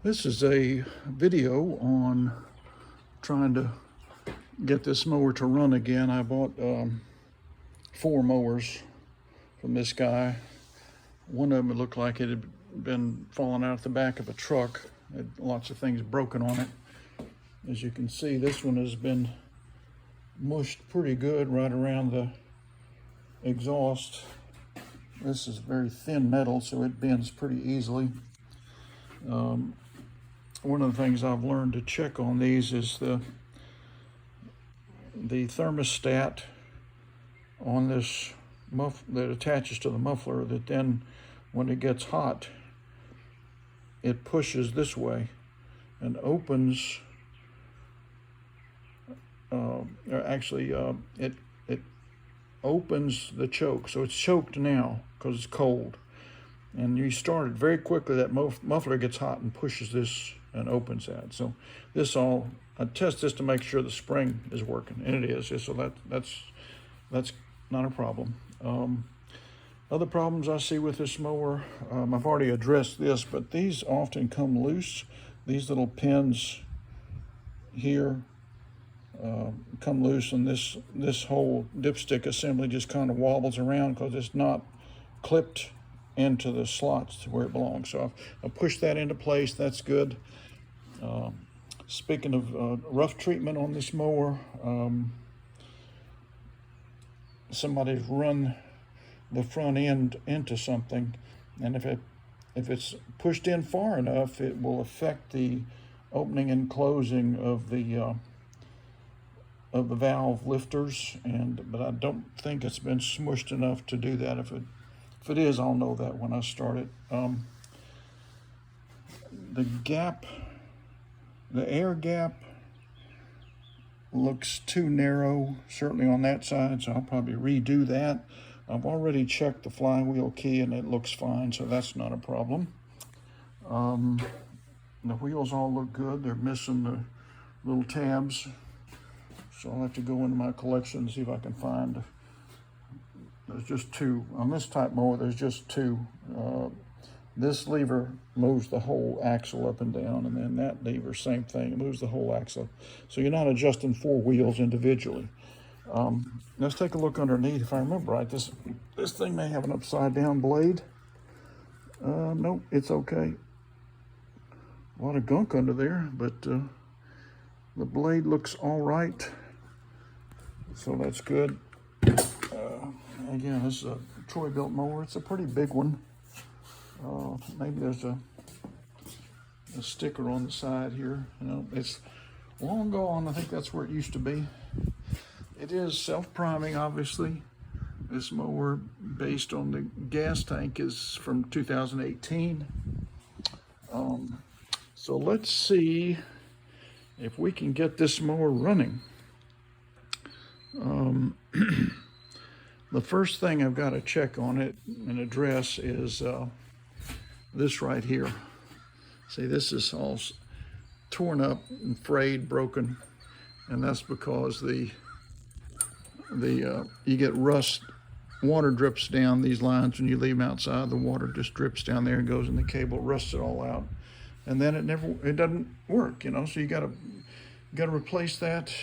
This is a video on trying to get this mower to run again. I bought 4 mowers from this guy. One of them looked like it had been falling out the back of a truck. It had lots of things broken on it. As you can see, this one has been mushed pretty good right around the exhaust. This is very thin metal, so it bends pretty easily. One of the things I've learned to check on these is the thermostat on this that attaches to the muffler, that then when it gets hot it pushes this way and opens it opens the choke, so it's choked now because it's cold, and you start it very quickly. That muffler gets hot and pushes this and opens that. So I test this to make sure the spring is working, and it is. So that's not a problem. Other problems I see with this mower, I've already addressed this, but these often come loose. These little pins here come loose, and this whole dipstick assembly just kind of wobbles around because it's not clipped into the slots where it belongs. So I've pushed that into place. That's good. Speaking of rough treatment on this mower, somebody's run the front end into something, and if it's pushed in far enough, it will affect the opening and closing of the valve lifters, but I don't think it's been smushed enough to do that. If it is, I'll know that when I start it. The air gap looks too narrow, certainly on that side, so I'll probably redo that. I've already checked the flywheel key and it looks fine, so that's not a problem. The wheels all look good. They're missing the little tabs, so I'll have to go into my collection and see if I can find. There's just 2 on this type mower. There's just 2. This lever moves the whole axle up and down, and then that lever, same thing, it moves the whole axle. So you're not adjusting 4 wheels individually. Let's take a look underneath. If I remember right, this thing may have an upside down blade. Nope, it's okay. A lot of gunk under there, but the blade looks all right, so that's good. Again, this is a Troy built mower. It's a pretty big one. Maybe there's a sticker on the side here. It's long gone. I think that's where it used to be. It is self-priming, obviously. This mower, based on the gas tank, is from 2018. So let's see if we can get this mower running. The first thing I've got to check on it and address is this right here. See, this is all torn up and frayed, broken, and that's because you get rust. Water drips down these lines when you leave them outside. The water just drips down there and goes in the cable, rusts it all out, and then it doesn't work. So you got to replace that.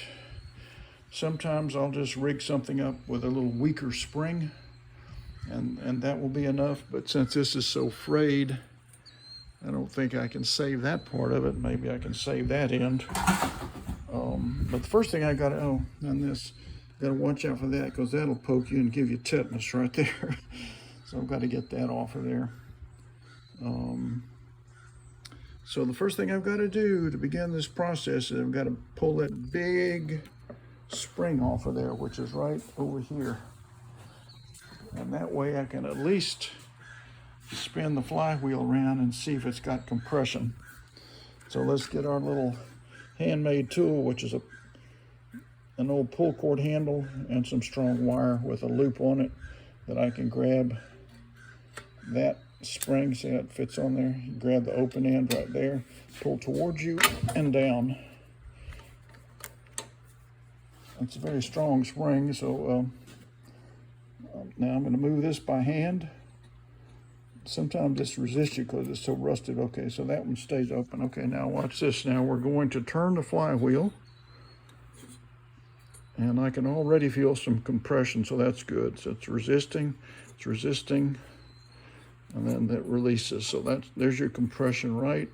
Sometimes I'll just rig something up with a little weaker spring, and that will be enough. But since this is so frayed, I don't think I can save that part of it. Maybe I can save that end. But the first thing I got to got to watch out for that, because that'll poke you and give you tetanus right there. So I've got to get that off of there. So the first thing I've got to do to begin this process is I've got to pull that big spring off of there, which is right over here, and that way I can at least spin the flywheel around and see if it's got compression. So let's get our little handmade tool, which is an old pull cord handle and some strong wire with a loop on it that I can grab that spring. See how it fits on there? You grab the open end right there, pull towards you and down. It's a very strong spring, so now I'm going to move this by hand sometimes it's resist you because it's so rusted. Okay, so that one stays open. Okay, now watch this. Now we're going to turn the flywheel. And I can already feel some compression, so that's good. So it's resisting, and then that releases. So there's your compression right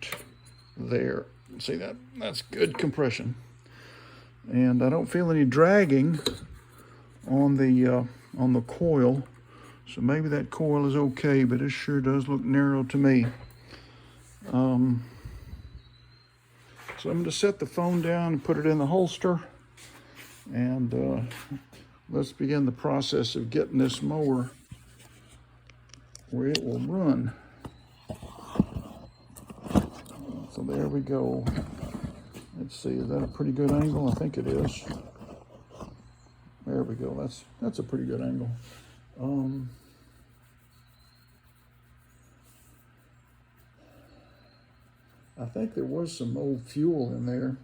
there. See that? That's good compression. And I don't feel any dragging on the coil. So maybe that coil is okay, but it sure does look narrow to me. So I'm going to set the phone down and put it in the holster. And let's begin the process of getting this mower where it will run. So there we go. Let's see, is that a pretty good angle? I think it is. There we go. That's a pretty good angle. I think there was some old fuel in there.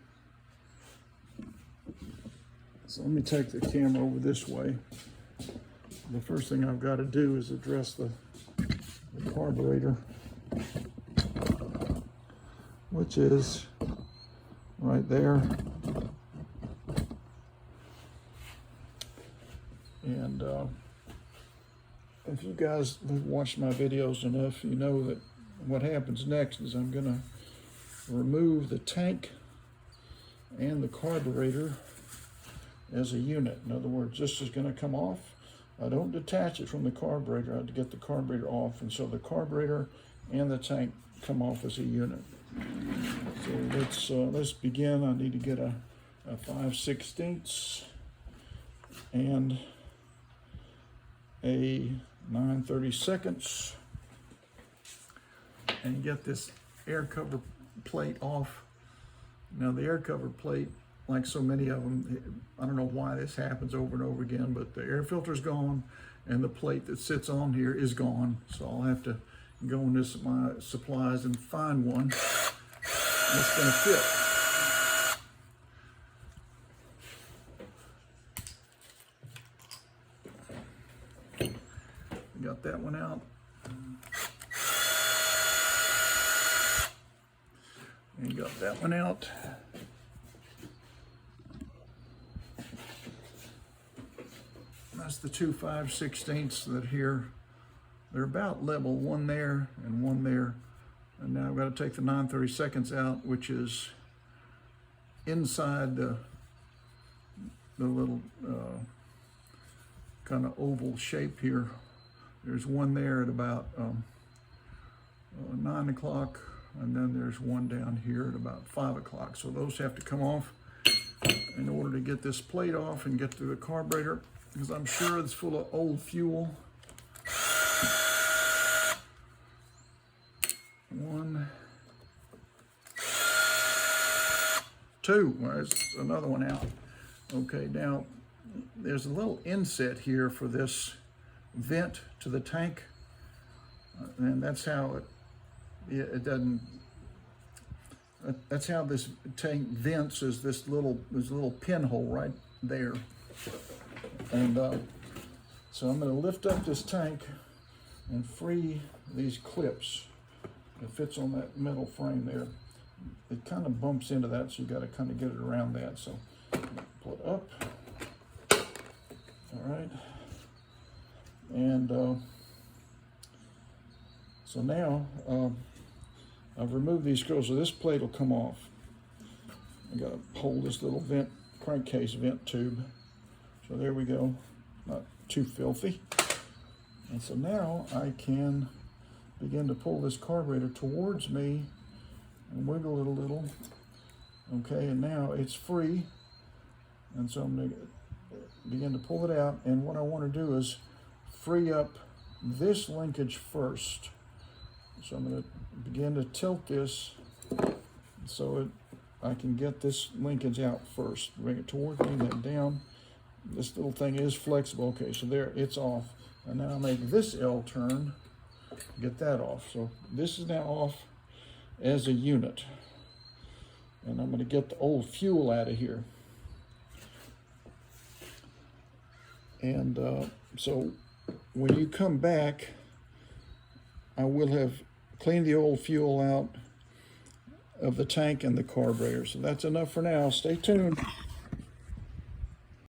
So let me take the camera over this way. The first thing I've got to do is address the carburetor, which is right there. And if you guys have watched my videos enough, you know that what happens next is I'm gonna remove the tank and the carburetor as a unit. In other words, this is gonna come off. I don't detach it from the carburetor. I have to get the carburetor off, and so the carburetor and the tank come off as a unit. So let's begin. I need to get a 5/16 and a 9/32 and get this air cover plate off. Now the air cover plate, like so many of them, I don't know why this happens over and over again, but the air filter's gone and the plate that sits on here is gone. So I'll have to go into my supplies and find one that's gonna fit. Got that one out. And got that one out. That's the two 5/16 that here. They're about level, one there and one there. And now I've got to take the 9/32 out, which is inside the little kind of oval shape here. There's one there at about 9 o'clock, and then there's one down here at about 5 o'clock. So those have to come off in order to get this plate off and get to the carburetor, because I'm sure it's full of old fuel. One, two, well, there's another one out. Okay, now there's a little inset here for this vent to the tank, and that's how it doesn't. That's how this tank vents, is this little pinhole right there. And so I'm going to lift up this tank and free these clips. It fits on that metal frame there. It kind of bumps into that, so you got to kind of get it around that. So pull it up. All right. And so now I've removed these screws, so this plate will come off. I got to hold this little vent, crankcase vent tube. So there we go, not too filthy. And so now I can begin to pull this carburetor towards me and wiggle it a little. Okay, and now it's free. And so I'm going to begin to pull it out. And what I want to do is free up this linkage first. So I'm going to begin to tilt this so I can get this linkage out first. Bring it toward me, then down. This little thing is flexible. Okay, so there, it's off. And now I make this L turn, get that off. So this is now off as a unit. And I'm going to get the old fuel out of here. And so when you come back, I will have cleaned the old fuel out of the tank and the carburetor. So that's enough for now. Stay tuned.